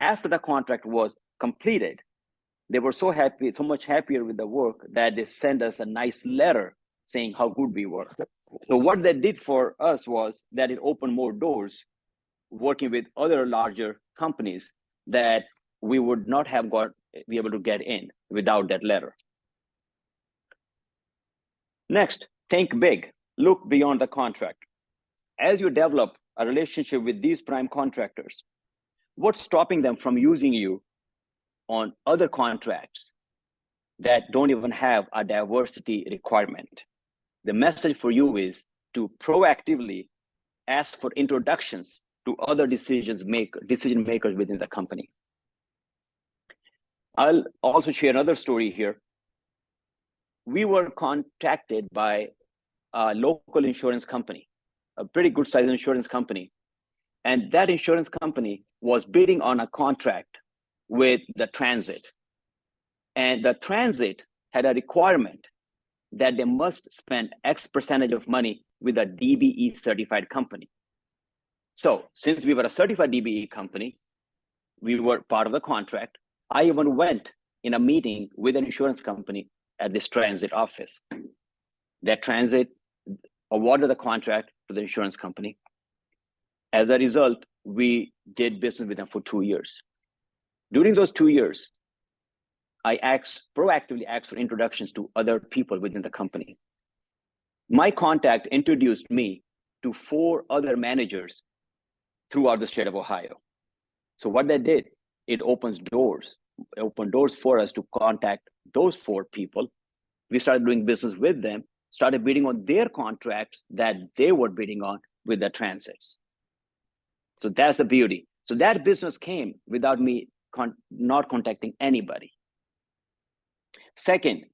after the contract was completed, they were so happy, so much happier with the work that they sent us a nice letter saying how good we were. So what that did for us was that it opened more doors working with other larger companies that we would not have be able to get in without that letter. Next, think big, look beyond the contract. As you develop a relationship with these prime contractors, what's stopping them from using you on other contracts that don't even have a diversity requirement? The message for you is to proactively ask for introductions to other decision makers within the company. I'll also share another story here. We were contacted by a local insurance company, a pretty good sized insurance company. And that insurance company was bidding on a contract with the transit. And the transit had a requirement that they must spend X percentage of money with a DBE certified company. So since we were a certified DBE company, we were part of the contract. I even went in a meeting with an insurance company at this transit office. That transit awarded the contract to the insurance company. As a result, we did business with them for 2 years. During those 2 years, I proactively asked for introductions to other people within the company. My contact introduced me to 4 other managers throughout the state of Ohio. So what that did, it opened doors for us to contact those 4 people. We started doing business with them, started bidding on their contracts that they were bidding on with the transits. So that's the beauty. So that business came without me not contacting anybody. Second,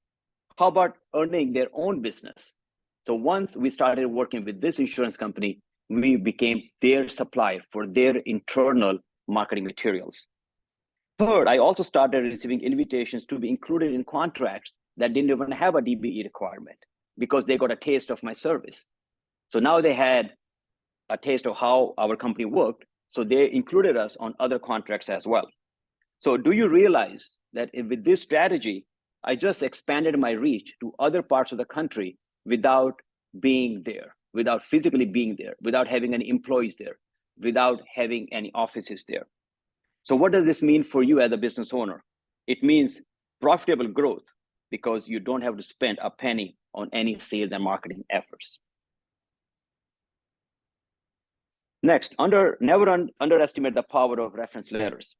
how about earning their own business? So once we started working with this insurance company, we became their supplier for their internal marketing materials. Third, I also started receiving invitations to be included in contracts that didn't even have a DBE requirement because they got a taste of my service. So now they had a taste of how our company worked, so they included us on other contracts as well. So do you realize that with this strategy, I just expanded my reach to other parts of the country without being there, without physically being there, without having any employees there, without having any offices there. So what does this mean for you as a business owner? It means profitable growth because you don't have to spend a penny on any sales and marketing efforts. Next, never underestimate the power of reference letters.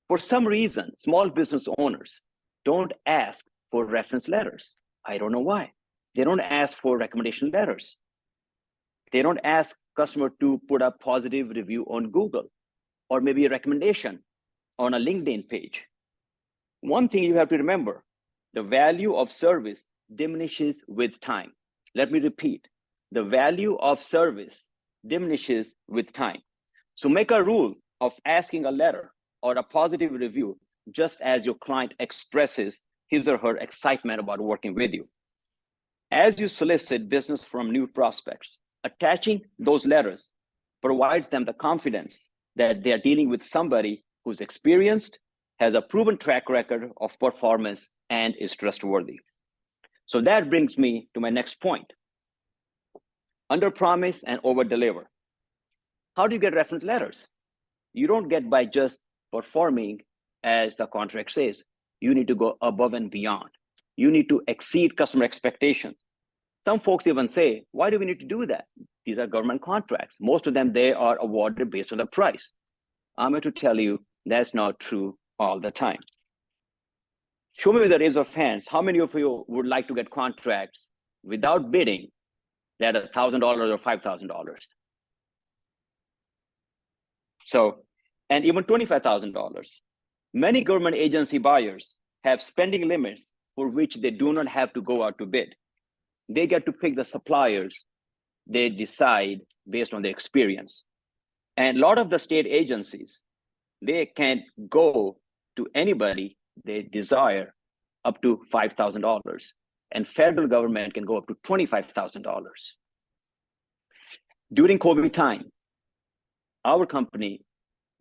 For some reason, small business owners don't ask for reference letters. I don't know why. They don't ask for recommendation letters. They don't ask customer to put a positive review on Google or maybe a recommendation on a LinkedIn page. One thing you have to remember, the value of service diminishes with time. Let me repeat, the value of service diminishes with time. So make a rule of asking a letter or a positive review just as your client expresses his or her excitement about working with you. As you solicit business from new prospects, attaching those letters provides them the confidence that they are dealing with somebody who's experienced, has a proven track record of performance, and is trustworthy. So that brings me to my next point. Under promise and over deliver. How do you get reference letters? You don't get by just performing as the contract says. You need to go above and beyond. You need to exceed customer expectations. Some folks even say, why do we need to do that? These are government contracts. Most of them, they are awarded based on the price. I'm here to tell you that's not true all the time. Show me with a raise of hands, how many of you would like to get contracts without bidding that are $1,000 or $5,000? So, and even $25,000. Many government agency buyers have spending limits for which they do not have to go out to bid. They get to pick the suppliers they decide based on their experience. And a lot of the state agencies, they can go to anybody they desire up to $5,000. And federal government can go up to $25,000. During COVID time, our company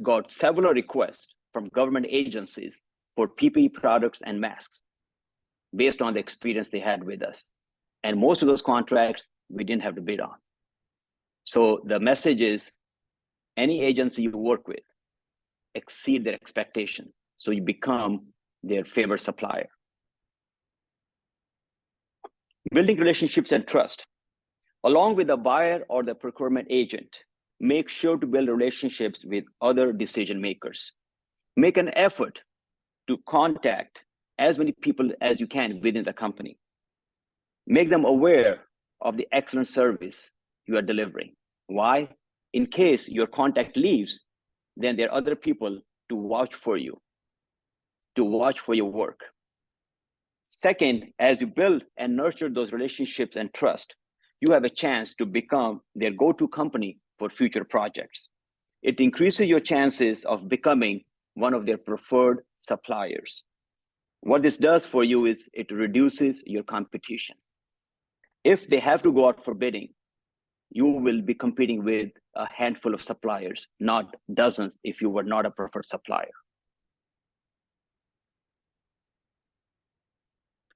got several requests from government agencies for PPE products and masks based on the experience they had with us. And most of those contracts we didn't have to bid on. So the message is, any agency you work with, exceed their expectation, so you become their favorite supplier. Building relationships and trust. Along with the buyer or the procurement agent, make sure to build relationships with other decision makers. Make an effort to contact as many people as you can within the company. Make them aware of the excellent service you are delivering. Why? In case your contact leaves, then there are other people to vouch for you, to watch for your work. Second, as you build and nurture those relationships and trust, you have a chance to become their go-to company for future projects. It increases your chances of becoming one of their preferred suppliers. What this does for you is it reduces your competition. If they have to go out for bidding, you will be competing with a handful of suppliers, not dozens if you were not a preferred supplier.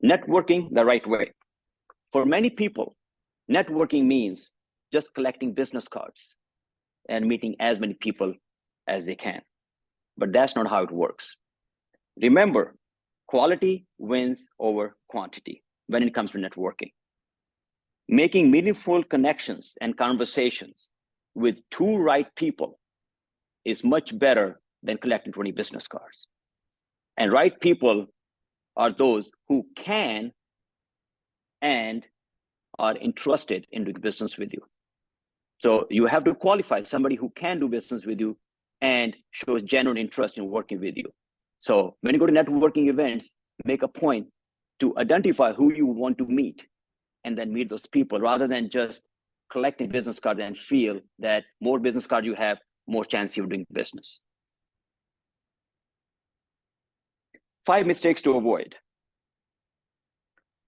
Networking the right way. For many people, networking means just collecting business cards and meeting as many people as they can. But that's not how it works. Remember, quality wins over quantity when it comes to networking. Making meaningful connections and conversations with two right people is much better than collecting 20 business cards. And right people are those who can and are interested in doing business with you. So you have to qualify somebody who can do business with you and shows genuine interest in working with you. So when you go to networking events, make a point to identify who you want to meet and then meet those people, rather than just collecting business cards and feel that more business cards you have, more chance you're doing business. 5 mistakes to avoid.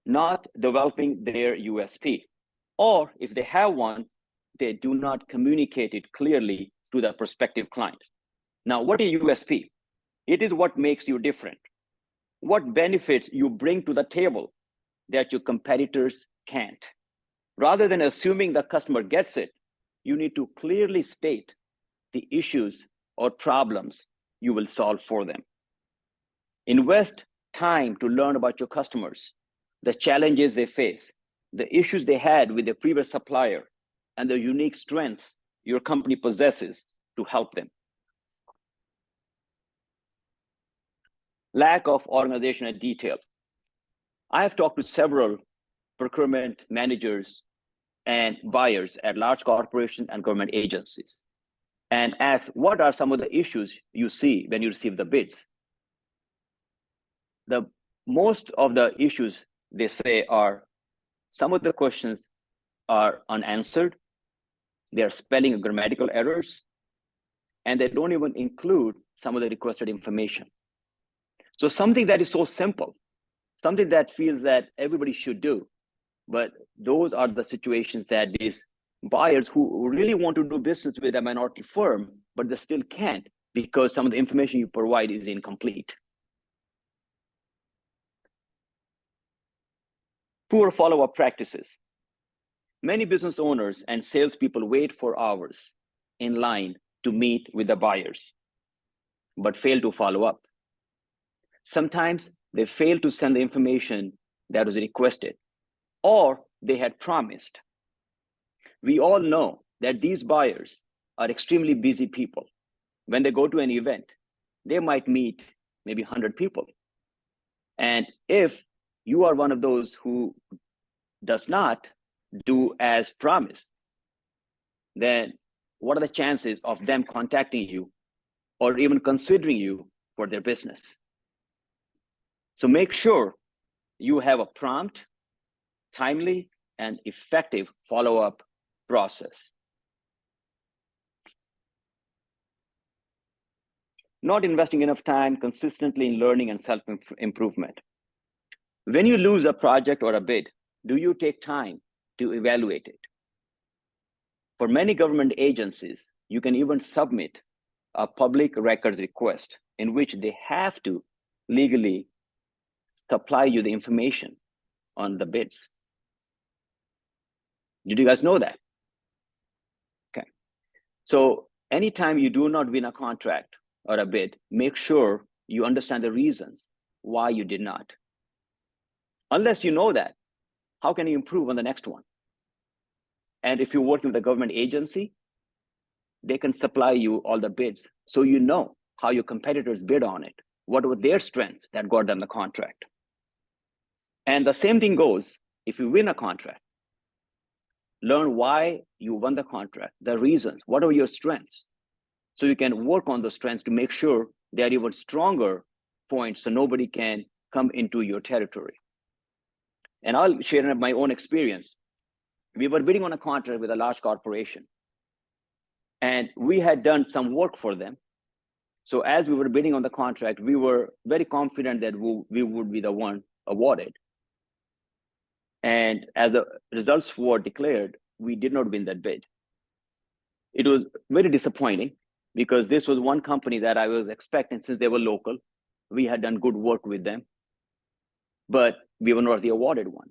Not developing their USP, or if they have one, they do not communicate it clearly to the prospective client. Now, what is USP? It is what makes you different. What benefits you bring to the table that your competitors can't. Rather than assuming the customer gets it, you need to clearly state the issues or problems you will solve for them. Invest time to learn about your customers, the challenges they face, the issues they had with their previous supplier, and the unique strengths your company possesses to help them. Lack of organizational detail. I have talked to several procurement managers and buyers at large corporations and government agencies and asked, what are some of the issues you see when you receive the bids? The most of the issues they say are, some of the questions are unanswered, they are spelling and grammatical errors, and they don't even include some of the requested information. So something that is so simple, something that feels that everybody should do, but those are the situations that these buyers who really want to do business with a minority firm, but they still can't because some of the information you provide is incomplete. Poor follow-up practices. Many business owners and salespeople wait for hours in line to meet with the buyers, but fail to follow up. Sometimes they fail to send the information that was requested, or they had promised. We all know that these buyers are extremely busy people. When they go to an event, they might meet maybe 100 people. And if you are one of those who does not do as promised, then what are the chances of them contacting you or even considering you for their business? So make sure you have a prompt, timely, and effective follow-up process. Not investing enough time consistently in learning and self-improvement. When you lose a project or a bid, do you take time to evaluate it? For many government agencies, you can even submit a public records request in which they have to legally supply you the information on the bids. Did you guys know that? Okay. So anytime you do not win a contract or a bid, make sure you understand the reasons why you did not. Unless you know that, how can you improve on the next one? And if you're working with a government agency, they can supply you all the bids, so you know how your competitors bid on it. What were their strengths that got them the contract? And the same thing goes if you win a contract. Learn why you won the contract, the reasons, what are your strengths? So you can work on those strengths to make sure they are even stronger points so nobody can come into your territory. And I'll share my own experience. We were bidding on a contract with a large corporation, and we had done some work for them. So as we were bidding on the contract, we were very confident that we would be the one awarded. And as the results were declared, we did not win that bid. It was very disappointing because this was one company that I was expecting, since they were local. We had done good work with them, but we were not the awarded one.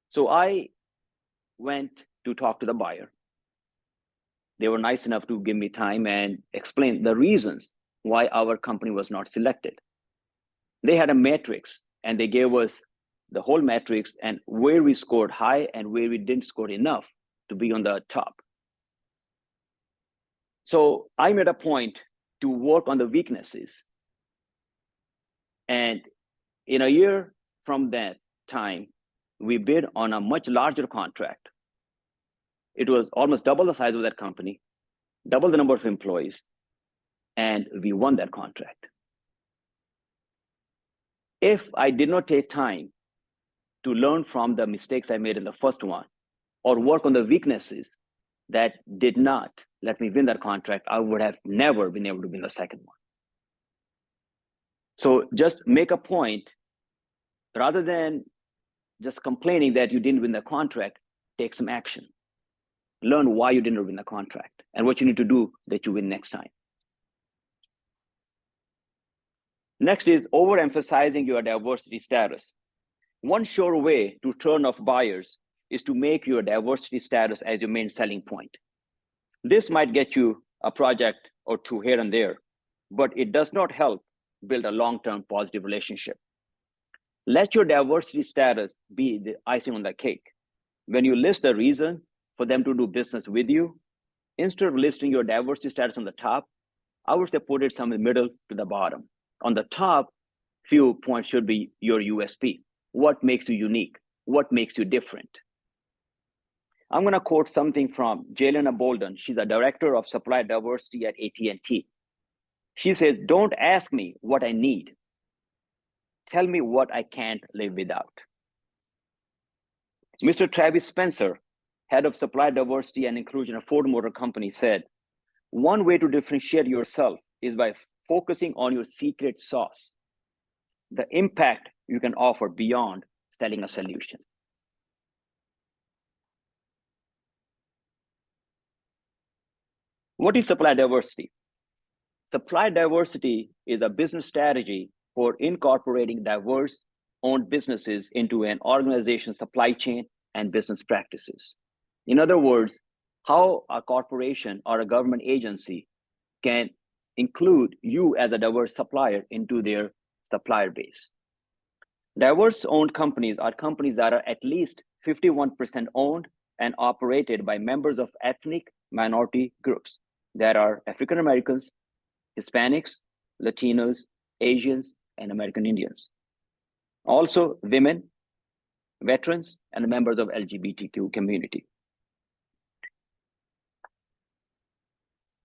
So I went to talk to the buyer. They were nice enough to give me time and explain the reasons why our company was not selected. They had a matrix, and they gave us the whole matrix and where we scored high and where we didn't score enough to be on the top. So I made a point to work on the weaknesses. And in a year from that time, we bid on a much larger contract. It was almost double the size of that company, double the number of employees, and we won that contract. If I did not take time to learn from the mistakes I made in the first one, or work on the weaknesses that did not let me win that contract, I would have never been able to win the second one. So just make a point, rather than just complaining that you didn't win the contract, take some action. Learn why you didn't win the contract and what you need to do that you win next time. Next is overemphasizing your diversity status. One sure way to turn off buyers is to make your diversity status as your main selling point. This might get you a project or two here and there, but it does not help build a long-term positive relationship. Let your diversity status be the icing on the cake. When you list the reason for them to do business with you, instead of listing your diversity status on the top, I would say put it somewhere in the middle to the bottom. On the top, few points should be your USP. What makes you unique? What makes you different? I'm going to quote something from Jelena Bolden. She's a director of supply diversity at AT&T. She says, "Don't ask me what I need. Tell me what I can't live without." Mr. Travis Spencer, head of supply diversity and inclusion at Ford Motor Company, said, "One way to differentiate yourself is by focusing on your secret sauce, the impact you can offer beyond selling a solution." What is supply diversity? Supply diversity is a business strategy for incorporating diverse owned businesses into an organization's supply chain and business practices. In other words, how a corporation or a government agency can include you as a diverse supplier into their supplier base. Diverse owned companies are companies that are at least 51% owned and operated by members of ethnic minority groups that are African Americans, Hispanics, Latinos, Asians, and American Indians. Also, women, veterans, and members of LGBTQ community.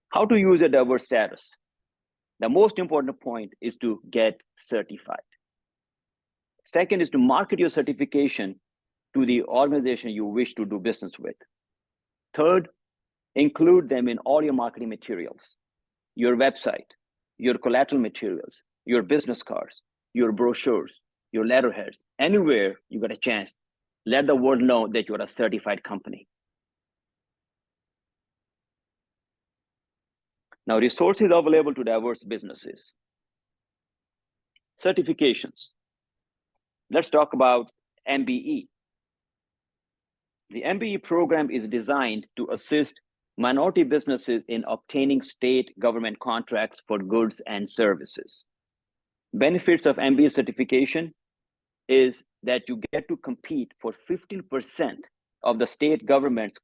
How to use a diverse status? The most important point is to get certified. Second is to market your certification to the organization you wish to do business with. Third, include them in all your marketing materials, your website, your collateral materials, your business cards, your brochures, your letterheads, anywhere you got a chance, let the world know that you're a certified company. Now, resources available to diverse businesses. Certifications. Let's talk about MBE. The MBE program is designed to assist minority businesses in obtaining state government contracts for goods and services. Benefits of MBE certification is that you get to compete for 15% of the state government's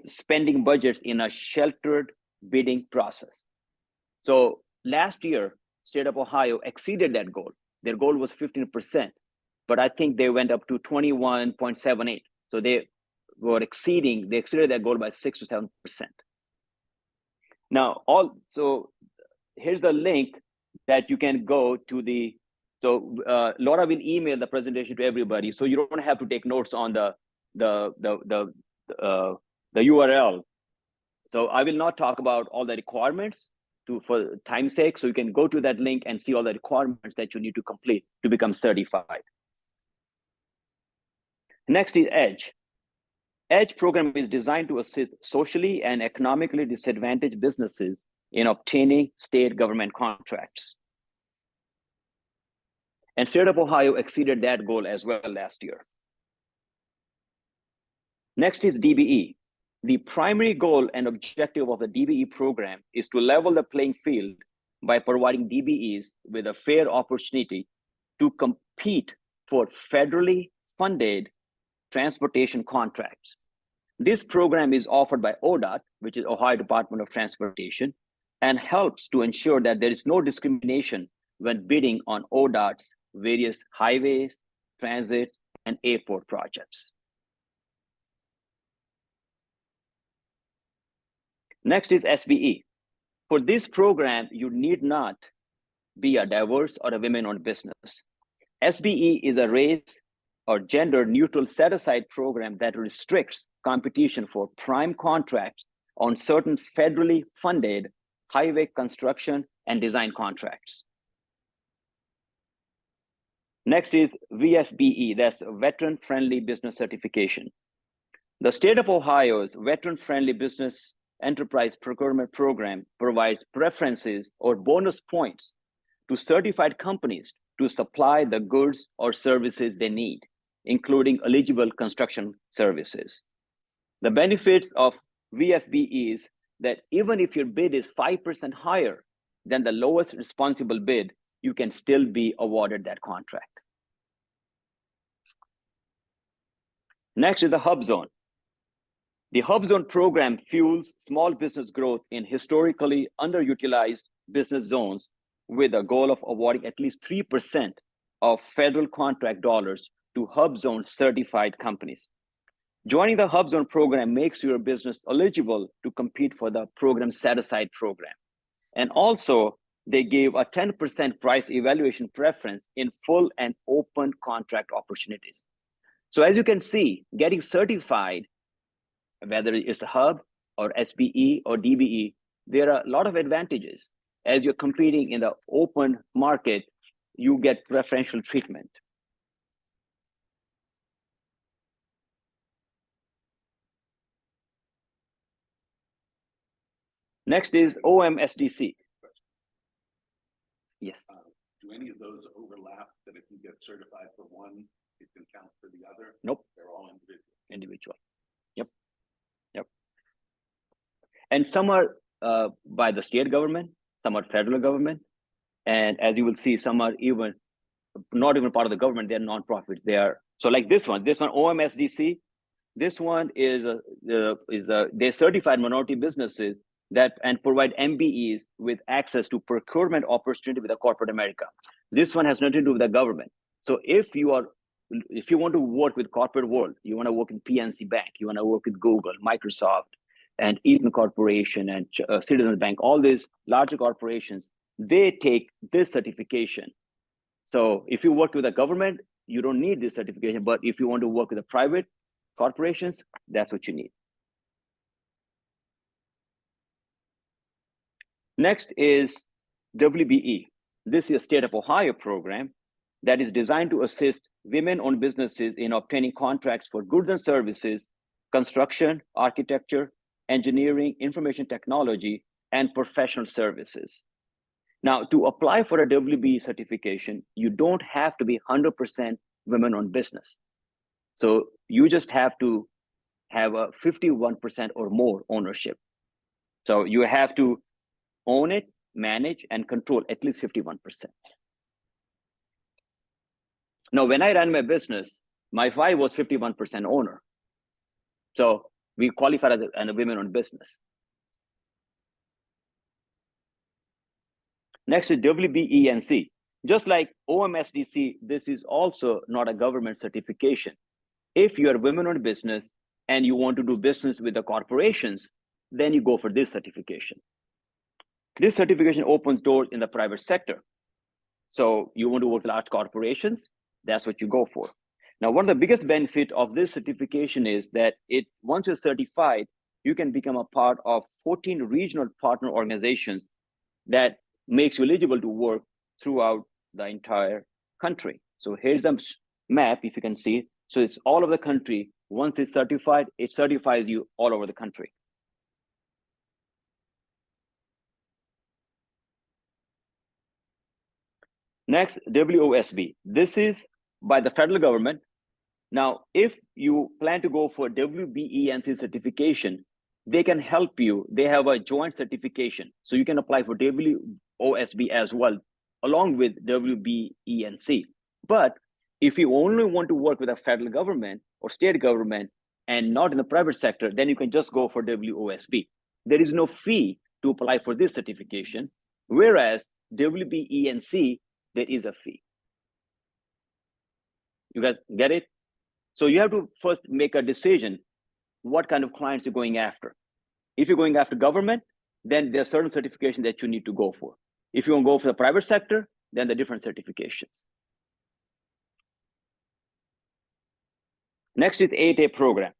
spending budgets in a sheltered bidding process. So last year, state of Ohio exceeded that goal. Their goal was 15%, but I think they went up to 21.78. So they exceeded that goal by 6 to 7%. Now, so here's the link that you can go to the, so Laura will email the presentation to everybody, so you don't have to take notes on the URL. So I will not talk about all the requirements for time's sake, so you can go to that link and see all the requirements that you need to complete to become certified. Next is EDGE. EDGE program is designed to assist socially and economically disadvantaged businesses in obtaining state government contracts. And state of Ohio exceeded that goal as well last year. Next is DBE. The primary goal and objective of the DBE program is to level the playing field by providing DBEs with a fair opportunity to compete for federally funded transportation contracts. This program is offered by ODOT, which is Ohio Department of Transportation, and helps to ensure that there is no discrimination when bidding on ODOT's various highways, transit, and airport projects. Next is SBE. For this program, you need not be a diverse or a women-owned business. SBE is a race or gender-neutral set-aside program that restricts competition for prime contracts on certain federally funded highway construction and design contracts. Next is VFBE, that's Veteran Friendly Business Certification. The state of Ohio's Veteran Friendly Business Enterprise Procurement Program provides preferences or bonus points to certified companies to supply the goods or services they need, including eligible construction services. The benefits of VFBE is that even if your bid is 5% higher than the lowest responsible bid, you can still be awarded that contract. Next is the Hub Zone. The Hub Zone program fuels small business growth in historically underutilized business zones with a goal of awarding at least 3% of federal contract dollars to Hub Zone certified companies. Joining the Hub Zone program makes your business eligible to compete for the program set-aside program. And also, they gave a 10% price evaluation preference in full and open contract opportunities. So as you can see, getting certified, whether it's a Hub or SBE or DBE, there are a lot of advantages. As you're competing in the open market, you get preferential treatment. Next is OMSDC. Yes. Do any of those overlap that if you get certified for one, it can count for the other? Nope. They're all individual. Yep. And some are by the state government, some are federal government, and as you will see, some are even not even part of the government. They're nonprofits. They are so like this one OMSDC. This one is they certified minority businesses that and provide MBEs with access to procurement opportunity with the corporate America. This one has nothing to do with the government. So if you want to work with corporate world, you want to work in PNC Bank, you want to work with Google, Microsoft, and Eaton Corporation and Citizens Bank, all these larger corporations, they take this certification. So if you work with the government, you don't need this certification, but if you want to work with the private corporations, that's what you need. Next is WBE. This is a state of Ohio program that is designed to assist women-owned businesses in obtaining contracts for goods and services, construction, architecture, engineering, information technology, and professional services. Now, to apply for a WBE certification, you don't have to be 100% women-owned business. So you just have to have a 51% or more ownership. So you have to own it, manage, and control at least 51%. Now, when I ran my business, my wife was 51% owner. So we qualified as a women-owned business. Next is WBENC. Just like OMSDC, this is also not a government certification. If you're a women-owned business and you want to do business with the corporations, then you go for this certification. This certification opens doors in the private sector. So you want to work with large corporations, that's what you go for. Now, one of the biggest benefits of this certification is that once you're certified, you can become a part of 14 regional partner organizations that makes you eligible to work throughout the entire country. So here's a map, if you can see. So it's all over the country. Once it's certified, it certifies you all over the country. Next, WOSB. This is by the federal government. Now, if you plan to go for WBENC certification, they can help you. They have a joint certification. So you can apply for WOSB as well, along with WBENC. But if you only want to work with a federal government or state government and not in the private sector, then you can just go for WOSB. There is no fee to apply for this certification, whereas WBENC, there is a fee. You guys get it? So you have to first make a decision what kind of clients you're going after. If you're going after government, then there are certain certifications that you need to go for. If you want to go for the private sector, then the different certifications. Next is 8A program.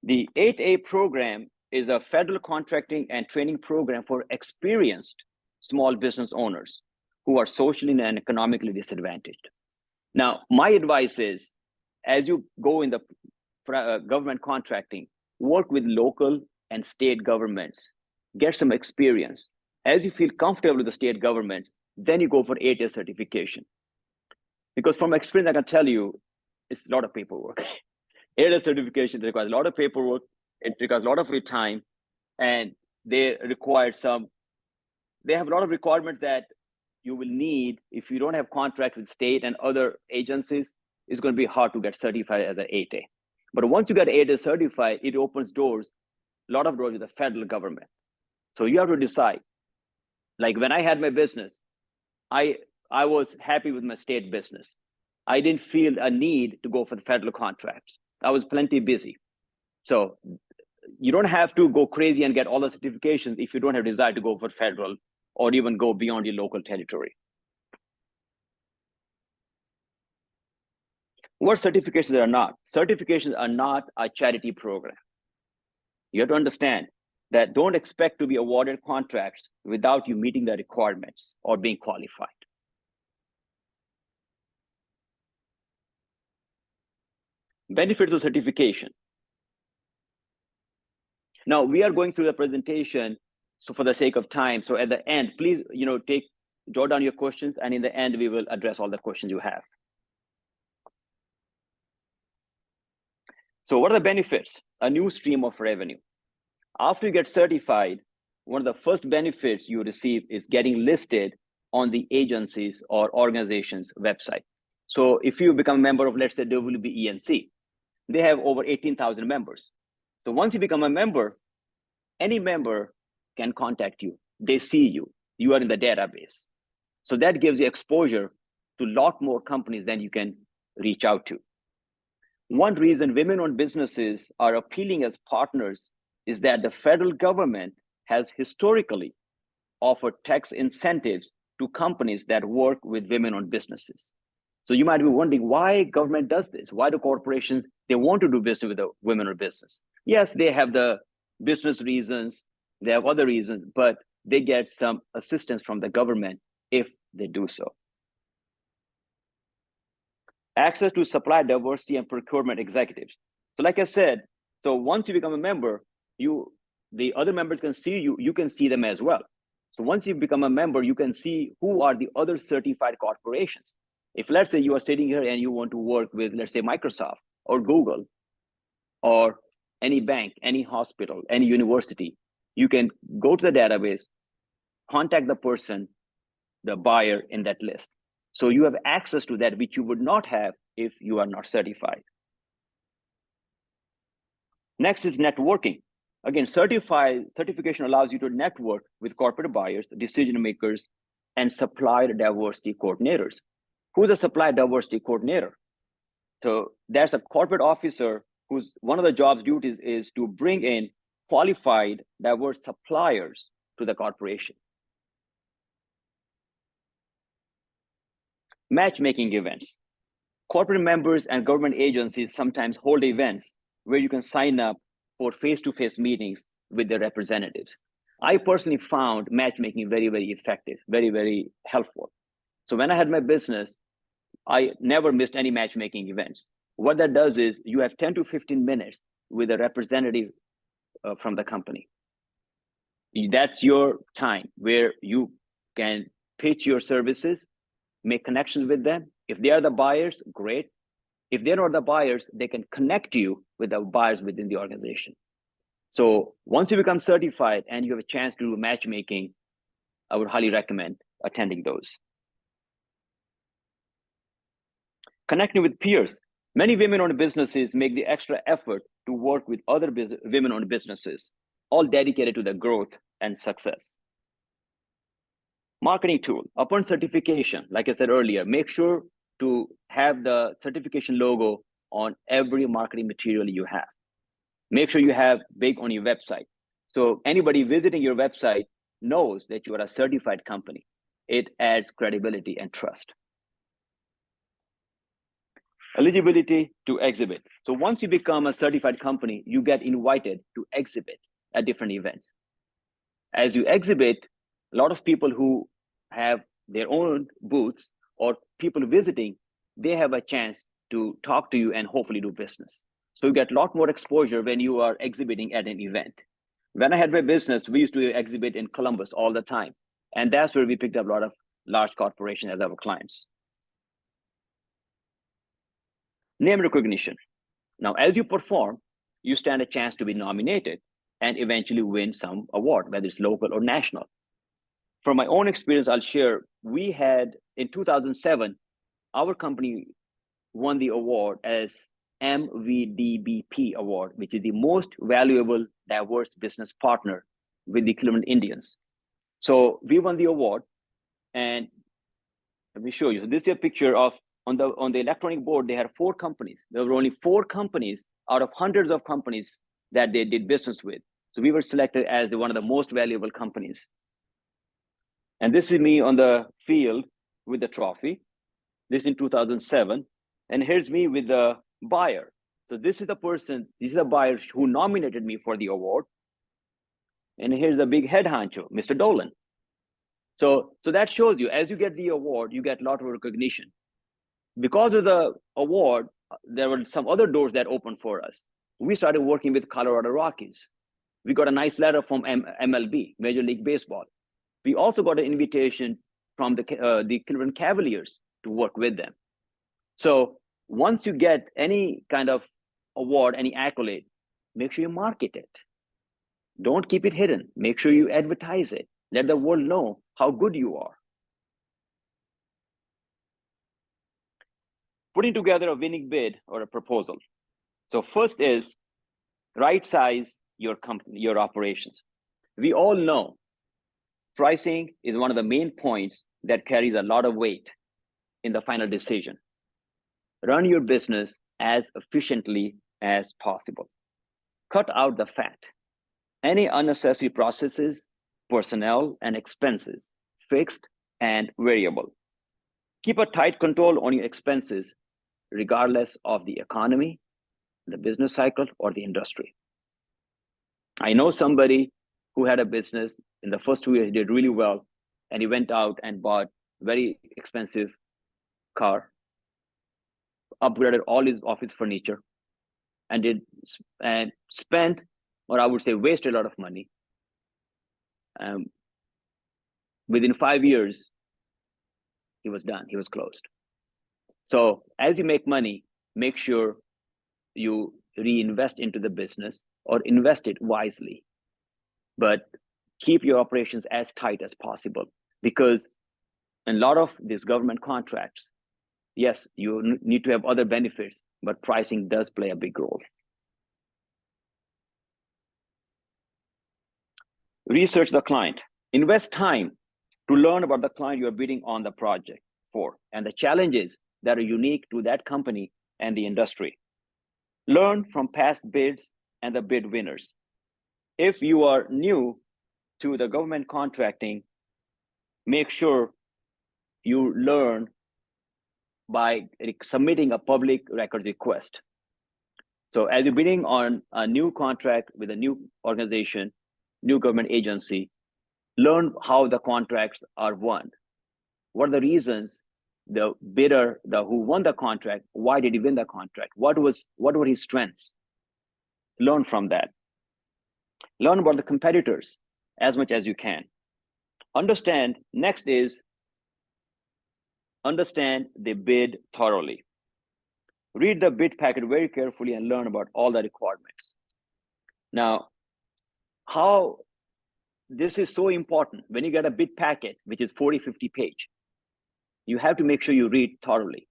The 8A program is a federal contracting and training program for experienced small business owners who are socially and economically disadvantaged. Now, my advice is, as you go in the government contracting, work with local and state governments, get some experience. As you feel comfortable with the state governments, then you go for 8A certification. Because from experience, I can tell you, it's a lot of paperwork. 8A certification requires a lot of paperwork, it requires a lot of your time, and they have a lot of requirements that you will need. If you don't have contract with state and other agencies, it's going to be hard to get certified as an 8A. But once you get 8A certified, it opens doors, a lot of doors with the federal government. So you have to decide. Like when I had my business, I was happy with my state business. I didn't feel a need to go for the federal contracts. I was plenty busy. So you don't have to go crazy and get all the certifications if you don't have desire to go for federal or even go beyond your local territory. What certifications are not? Certifications are not a charity program. You have to understand that don't expect to be awarded contracts without you meeting the requirements or being qualified. Benefits of certification. Now we are going through the presentation, so for the sake of time, so at the end, please, jot down your questions, and in the end, we will address all the questions you have. So what are the benefits? A new stream of revenue. After you get certified, one of the first benefits you receive is getting listed on the agencies or organizations website. So if you become a member of, let's say, WBENC, they have over 18,000 members. So once you become a member, any member can contact you. They see you. You are in the database. So that gives you exposure to a lot more companies than you can reach out to. One reason women-owned businesses are appealing as partners is that the federal government has historically offered tax incentives to companies that work with women-owned businesses. So you might be wondering why government does this. Why do corporations, they want to do business with a women-owned business? Yes, they have the business reasons, they have other reasons, but they get some assistance from the government if they do so. Access to supply diversity and procurement executives. So like I said, so once you become a member, the other members can see you, you can see them as well. So once you become a member, you can see who are the other certified corporations. If let's say you are sitting here and you want to work with, let's say, Microsoft or Google or any bank, any hospital, any university, you can go to the database, contact the person, the buyer in that list. So you have access to that, which you would not have if you are not certified. Next is networking. Again, certification allows you to network with corporate buyers, decision makers, and supplier diversity coordinators. Who's a supplier diversity coordinator? So there's a corporate officer who's one of the job's duties is to bring in qualified, diverse suppliers to the corporation. Matchmaking events. Corporate members and government agencies sometimes hold events where you can sign up for face-to-face meetings with their representatives. I personally found matchmaking very, very effective, very, very helpful. So when I had my business, I never missed any matchmaking events. What that does is you have 10 to 15 minutes with a representative from the company. That's your time where you can pitch your services, make connections with them. If they are the buyers, great. If they're not the buyers, they can connect you with the buyers within the organization. So once you become certified and you have a chance to do matchmaking, I would highly recommend attending those. Connecting with peers. Many women-owned businesses make the extra effort to work with other women-owned businesses, all dedicated to their growth and success. Marketing tool. Upon certification, like I said earlier, make sure to have the certification logo on every marketing material you have. Make sure you have big on your website. So anybody visiting your website knows that you are a certified company. It adds credibility and trust. Eligibility to exhibit. So once you become a certified company, you get invited to exhibit at different events. As you exhibit, a lot of people who have their own booths or people visiting, they have a chance to talk to you and hopefully do business. So you get a lot more exposure when you are exhibiting at an event. When I had my business, we used to exhibit in Columbus all the time. And that's where we picked up a lot of large corporations as our clients. Name recognition. Now, as you perform, you stand a chance to be nominated and eventually win some award, whether it's local or national. From my own experience, I'll share, we had in 2007, our company won the award as MVDBP award, which is the most valuable diverse business partner with the Cleveland Indians. So we won the award, and let me show you. So this is a picture of on the electronic board. They had 4 companies. There were only 4 companies out of hundreds of companies that they did business with. So we were selected as one of the most valuable companies. And this is me on the field with the trophy. This in 2007. And here's me with the buyer. So this is the person, this is the buyer who nominated me for the award. And here's the big head honcho, Mr. Dolan. So that shows you, as you get the award, you get a lot of recognition. Because of the award, there were some other doors that opened for us. We started working with Colorado Rockies. We got a nice letter from MLB, Major League Baseball. We also got an invitation from the Cleveland Cavaliers to work with them. So once you get any kind of award, any accolade, make sure you market it. Don't keep it hidden. Make sure you advertise it. Let the world know how good you are. Putting together a winning bid or a proposal. So first is right size your company, your operations. We all know pricing is one of the main points that carries a lot of weight in the final decision. Run your business as efficiently as possible. Cut out the fat. Any unnecessary processes, personnel, and expenses, fixed and variable. Keep a tight control on your expenses, regardless of the economy, the business cycle, or the industry. I know somebody who had a business in the first 2 years, did really well, and he went out and bought very expensive car, upgraded all his office furniture, and spent, or I would say wasted a lot of money. Within 5 years, he was done, he was closed. So as you make money, make sure you reinvest into the business or invest it wisely. But keep your operations as tight as possible, because in a lot of these government contracts, yes, you need to have other benefits, but pricing does play a big role. Research the client. Invest time to learn about the client you're bidding on the project for and the challenges that are unique to that company and the industry. Learn from past bids and the bid winners. If you are new to the government contracting, make sure you learn by submitting a public records request. So as you're bidding on a new contract with a new organization, new government agency, learn how the contracts are won. What are the reasons the bidder, who won the contract, why did he win the contract? What were his strengths? Learn from that. Learn about the competitors as much as you can. Next is understand the bid thoroughly. Read the bid packet very carefully and learn about all the requirements. Now, how this is so important, when you get a bid packet, which is 40, 50 page, you have to make sure you read thoroughly.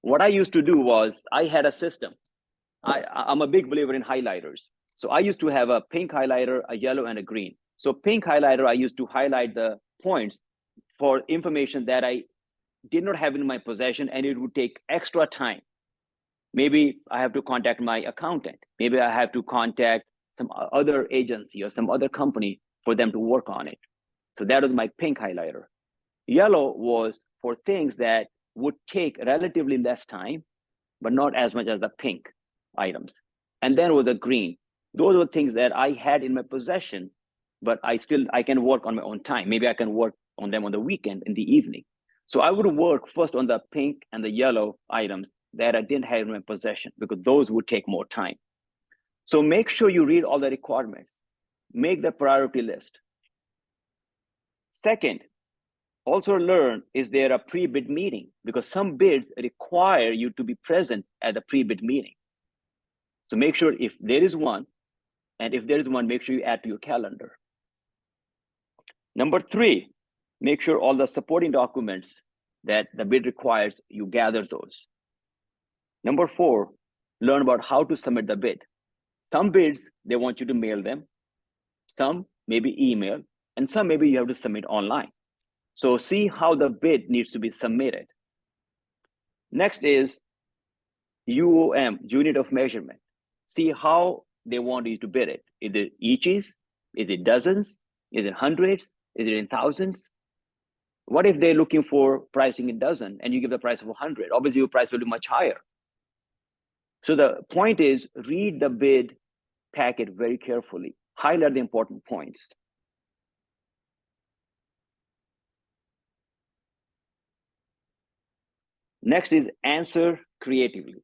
What I used to do was, I had a system. I'm a big believer in highlighters. So I used to have a pink highlighter, a yellow, and a green. So pink highlighter, I used to highlight the points for information that I did not have in my possession, and it would take extra time. Maybe I have to contact my accountant. Maybe I have to contact some other agency or some other company for them to work on it. So that was my pink highlighter. Yellow was for things that would take relatively less time, but not as much as the pink items. And then was the green. Those were things that I had in my possession, but I can work on my own time. Maybe I can work on them on the weekend in the evening. So I would work first on the pink and the yellow items that I didn't have in my possession, because those would take more time. So make sure you read all the requirements. Make the priority list. Second, also learn, is there a pre-bid meeting? Because some bids require you to be present at the pre-bid meeting. So make sure if there is one, and if there is one, make sure you add to your calendar. Number 3, make sure all the supporting documents that the bid requires, you gather those. Number 4, learn about how to submit the bid. Some bids, they want you to mail them. Some maybe email, and some maybe you have to submit online. So see how the bid needs to be submitted. Next is UOM, unit of measurement. See how they want you to bid it. Is it inches? Is it dozens? Is it hundreds? Is it in thousands? What if they're looking for pricing in dozen and you give the price of 100? Obviously, your price will be much higher. So the point is, read the bid packet very carefully. Highlight the important points. Next is answer creatively.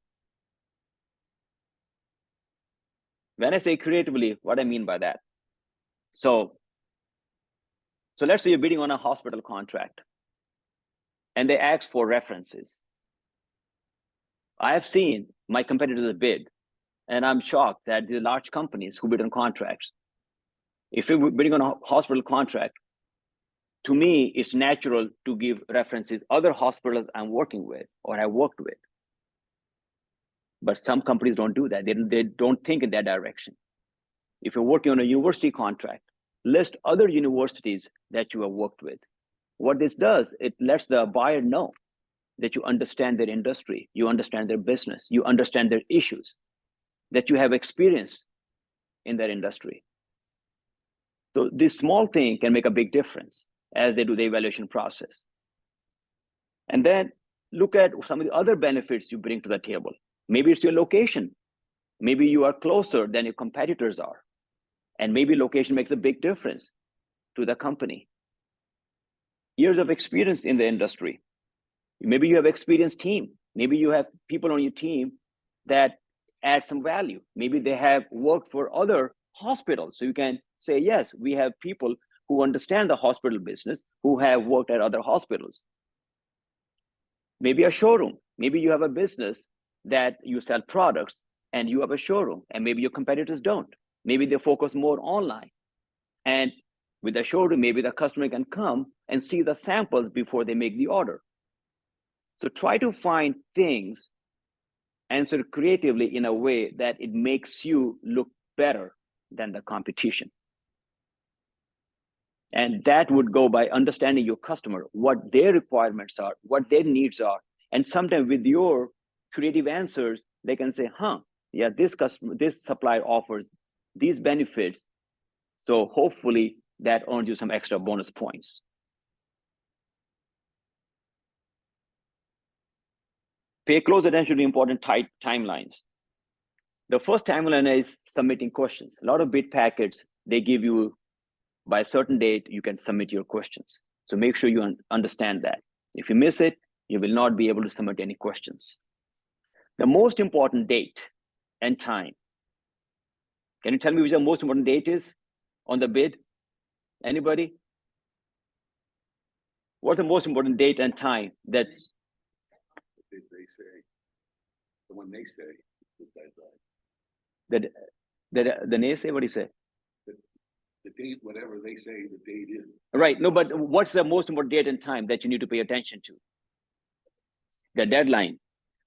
When I say creatively, what I mean by that? So let's say you're bidding on a hospital contract and they ask for references. I have seen my competitors bid, and I'm shocked that the large companies who bid on contracts, if you're bidding on a hospital contract, to me, it's natural to give references other hospitals I'm working with or have worked with. But some companies don't do that. They don't think in that direction. If you're working on a university contract, list other universities that you have worked with. What this does, it lets the buyer know that you understand their industry, you understand their business, you understand their issues, that you have experience in their industry. So this small thing can make a big difference as they do the evaluation process. And then look at some of the other benefits you bring to the table. Maybe it's your location. Maybe you are closer than your competitors are. And maybe location makes a big difference to the company. Years of experience in the industry. Maybe you have experienced team. Maybe you have people on your team that add some value. Maybe they have worked for other hospitals. So you can say, yes, we have people who understand the hospital business, who have worked at other hospitals. Maybe a showroom. Maybe you have a business that you sell products and you have a showroom, and maybe your competitors don't. Maybe they focus more online. And with the showroom, maybe the customer can come and see the samples before they make the order. So try to find things, answer creatively in a way that it makes you look better than the competition. And that would go by understanding your customer, what their requirements are, what their needs are. And sometimes with your creative answers, they can say, yeah, this supplier offers these benefits. So hopefully that earns you some extra bonus points. Pay close attention to important timelines. The first timeline is submitting questions. A lot of bid packets, they give you by a certain date, you can submit your questions. So make sure you understand that. If you miss it, you will not be able to submit any questions. The most important date and time. Can you tell me which the most important date is on the bid? Anybody? What's the most important date and time that? They say, the one they say, is the naysay, what do you say? The date, whatever they say the date is. Right, no, but what's the most important date and time that you need to pay attention to? The deadline.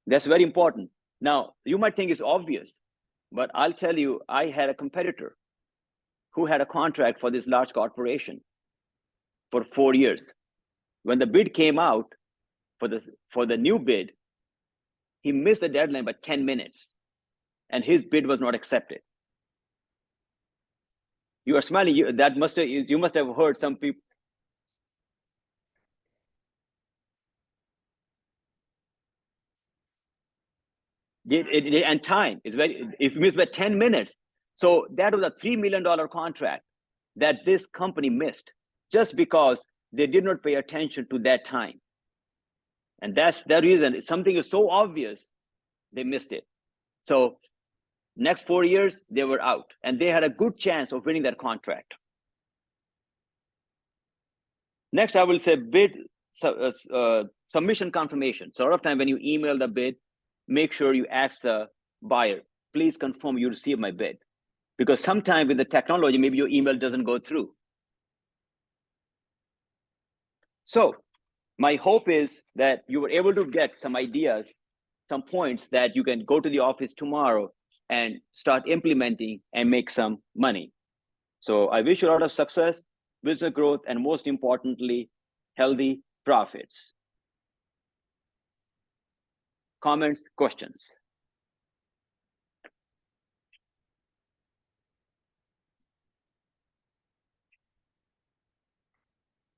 That's very important. Now, you might think it's obvious, but I'll tell you, I had a competitor who had a contract for this large corporation for 4 years. When the bid came out for the new bid, he missed the deadline by 10 minutes and his bid was not accepted. You are smiling. You must have heard some people. And time is if you miss by 10 minutes. So that was a $3 million contract that this company missed just because they did not pay attention to that time. And that's the reason. Something is so obvious, they missed it. So next 4 years, they were out and they had a good chance of winning that contract. Next, I will say bid submission confirmation. So a lot of time when you email the bid, make sure you ask the buyer, please confirm you received my bid. Because sometimes with the technology, maybe your email doesn't go through. So my hope is that you were able to get some ideas, some points that you can go to the office tomorrow and start implementing and make some money. So I wish you a lot of success, business growth, and most importantly, healthy profits. Comments, questions?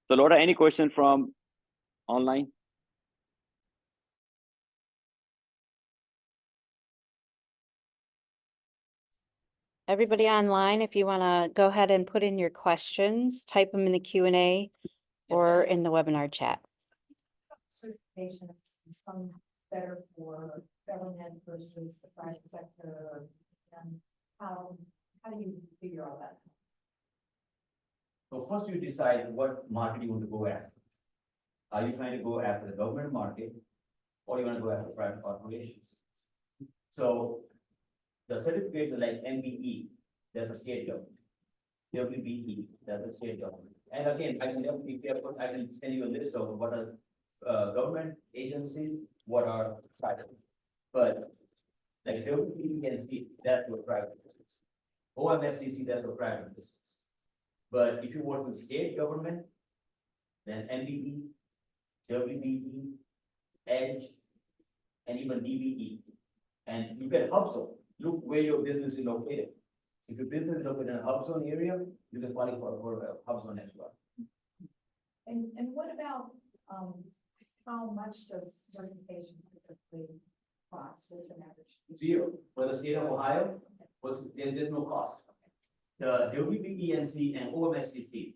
So Laura, any question from online? Everybody online, if you want to go ahead and put in your questions, type them in the Q&A or in the webinar chat. Certifications, some better for government versus the private sector, and how do you figure all that? So first you decide what market you want to go after. Are you trying to go after the government market or you want to go after private corporations? So the certificate like MBE, there's a state government. WBE, that's a state government. And again, I can send you a list of what are government agencies, what are private. But like WBE, you can see that's for private business. OMSDC, that's for private business. But if you work with state government, then MBE, WBE, EDGE, and even DBE. And you can hub zone. Look where your business is located. If your business is located in a hub zone area, you can qualify for a hub zone as well. And what about how much does certification typically cost? What's an average? Zero. For the state of Ohio, there's no cost. The WBENC and OMSDC,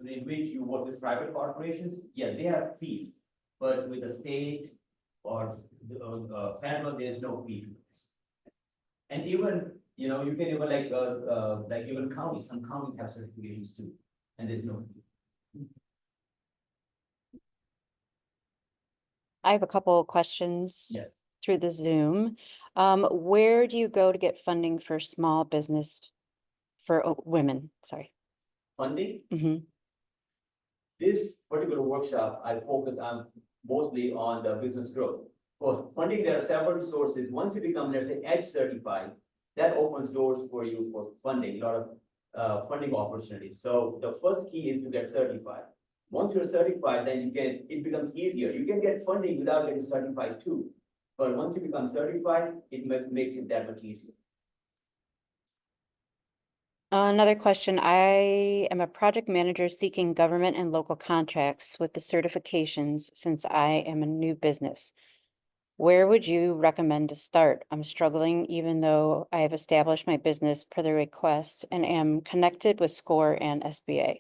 in which you work with private corporations, yeah, they have fees. But with the state or federal, there's no fee. And even, you can even like even counties, some counties have certifications too. and there's no fee. I have a couple of questions Yes. through the Zoom. Where do you go to get funding for small business for women? Sorry. Funding, Hmm. this particular workshop, I focused on mostly on the business growth. For funding, there are several sources. Once you become, let's say, EDGE certified, that opens doors for you for funding, a lot of funding opportunities. So the first key is to get certified. Once you're certified, then it becomes easier. You can get funding without getting certified too. But once you become certified, it makes it that much easier. Another question. I am a project manager seeking government and local contracts with the certifications since I am a new business. Where would you recommend to start? I'm struggling even though I have established my business per the request and am connected with SCORE and SBA.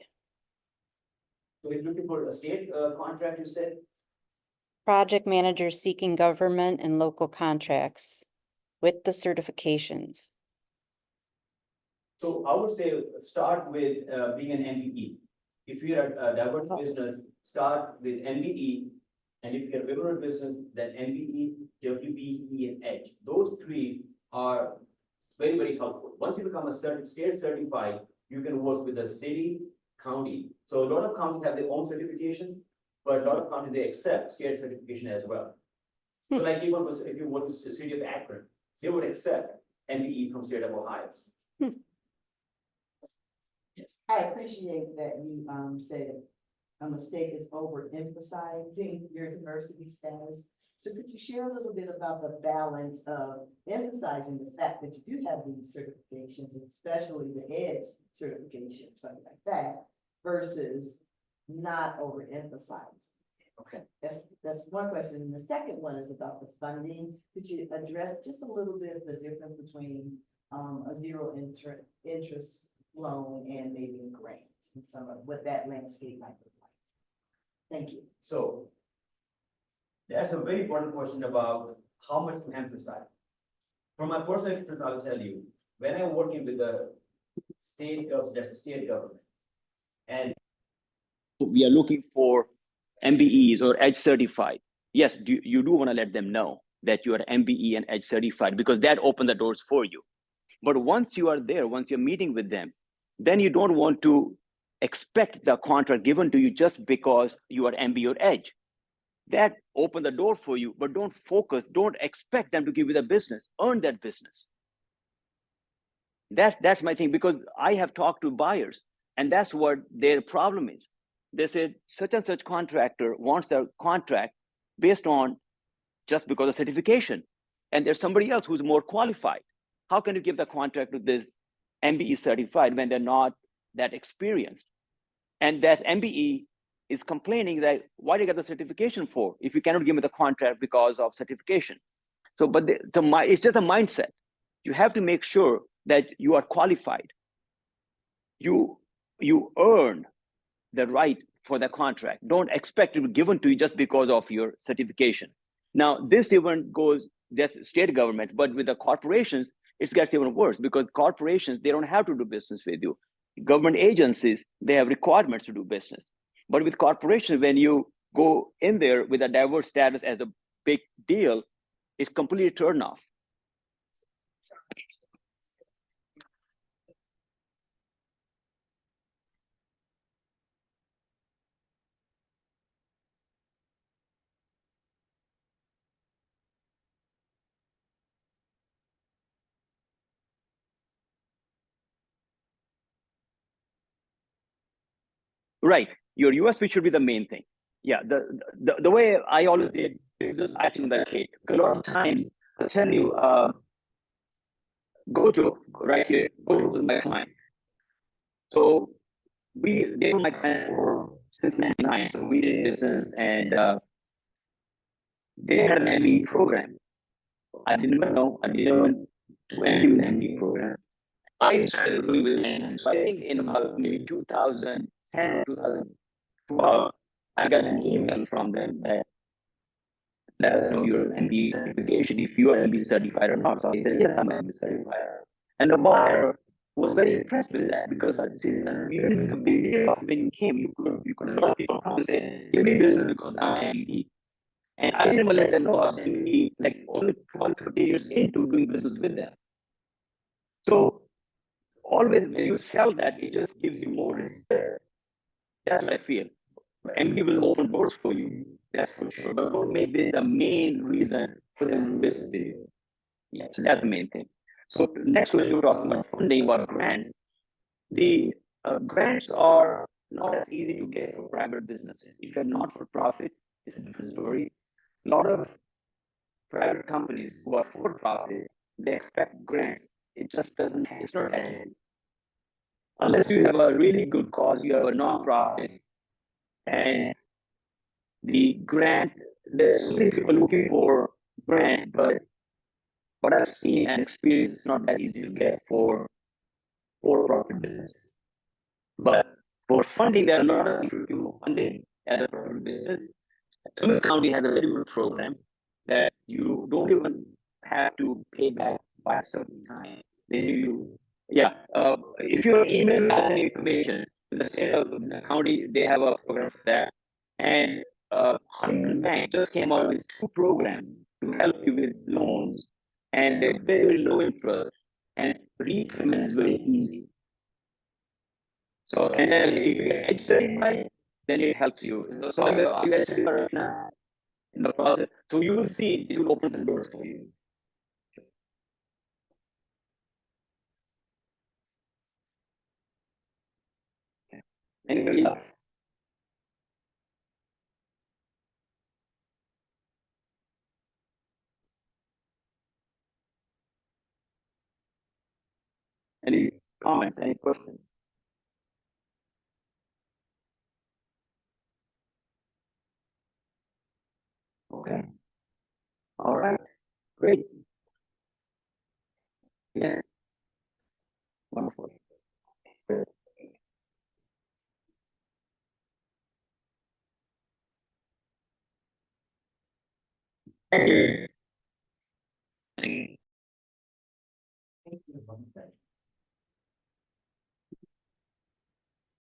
So you're looking for a state contract, you said? Project manager seeking government and local contracts with the certifications. So I would say start with being an MBE. If you're a diverse business, start with MBE. And if you're a regular business, then MBE, WBE, and EDGE. Those three are very, very helpful. Once you become a certain state certified, you can work with the city, county. So a lot of counties have their own certifications, but a lot of counties, they accept state certification as well. So like even if you work with the city of Akron, they would accept MBE from state of Ohio. Yes. I appreciate that you said a mistake is overemphasizing your diversity status. So could you share a little bit about the balance of emphasizing the fact that you do have these certifications, especially the EDGE certification, something like that, versus not overemphasizing? Okay. That's one question. And the second one is about the funding. Could you address just a little bit the difference between a zero interest loan and maybe a grant and some of what that landscape might look like? Thank you. So that's a very important question about how much to emphasize. From my personal experience, I'll tell you, when I'm working with the state government, and we are looking for MBEs or EDGE certified. Yes, you do want to let them know that you are MBE and EDGE certified because that opens the doors for you. But once you are there, once you're meeting with them, then you don't want to expect the contract given to you just because you are MBE or EDGE. That open the door for you, but don't expect them to give you the business, earn that business. That's my thing, because I have talked to buyers and that's what their problem is. They said such and such contractor wants their contract based on just because of certification. And there's somebody else who's more qualified. How can you give the contract to this MBE certified when they're not that experienced? And that MBE is complaining that why do you get the certification for if you cannot give me the contract because of certification? So, it's just a mindset. You have to make sure that you are qualified. You earn the right for the contract. Don't expect it to be given to you just because of your certification. Now, this even goes, that's state government, but with the corporations, it gets even worse because corporations, they don't have to do business with you. Government agencies, they have requirements to do business. But with corporations, when you go in there with a diverse status as a big deal, it's completely turned off. Right. Your USP should be the main thing. Yeah. The way I always say it, just icing the cake. A lot of times I'll tell you, Gojo right here, Gojo was my client. So they were my client for since '99. So we did business and they had an MBE program. I didn't know. I didn't do any MBE program. I started doing with them. So I think in about maybe 2010, 2012, I got an email from them that let us know your MBE certification, if you are MBE certified or not. So I said, yes, I'm MBE certified. And the buyer was very impressed with that because I said, you didn't make a big deal of when you came. You could a lot of people come and say, give me business because I'm MD. And I didn't let them know I was MD, like only 12, 30 years into doing business with them. So always when you sell that, it just gives you more respect. That's what I feel. MD will open doors for you, that's for sure. But don't make this the main reason for them to visit you. Yeah, so that's the main thing. So next question, we're talking about funding or grants. The grants are not as easy to get for private businesses. If you're not for profit, it's a different story. A lot of private companies who are for profit, they expect grants. It just doesn't, it's not that easy. Unless you have a really good cause, you have a nonprofit, and the grant, there's so many people looking for grants, but what I've seen and experienced, it's not that easy to get for profit business. But for funding, there are a lot of people funding as a private business. Tillman County has a very good program that you don't even have to pay back by a certain time. Then you, yeah, if your email has any information, the state of the county, they have a program for that. And Huntington Bank just came out with 2 programs to help you with loans, and they're very low interest, and repayment is very easy. So, and then if you get edge certified, then it helps you. So are you edge certified right now in the process? So you will see it will open the doors for you. Anybody else? Any comments, any questions? Okay. All right. Great. Yes. Wonderful. Good. Thank you. Thank you.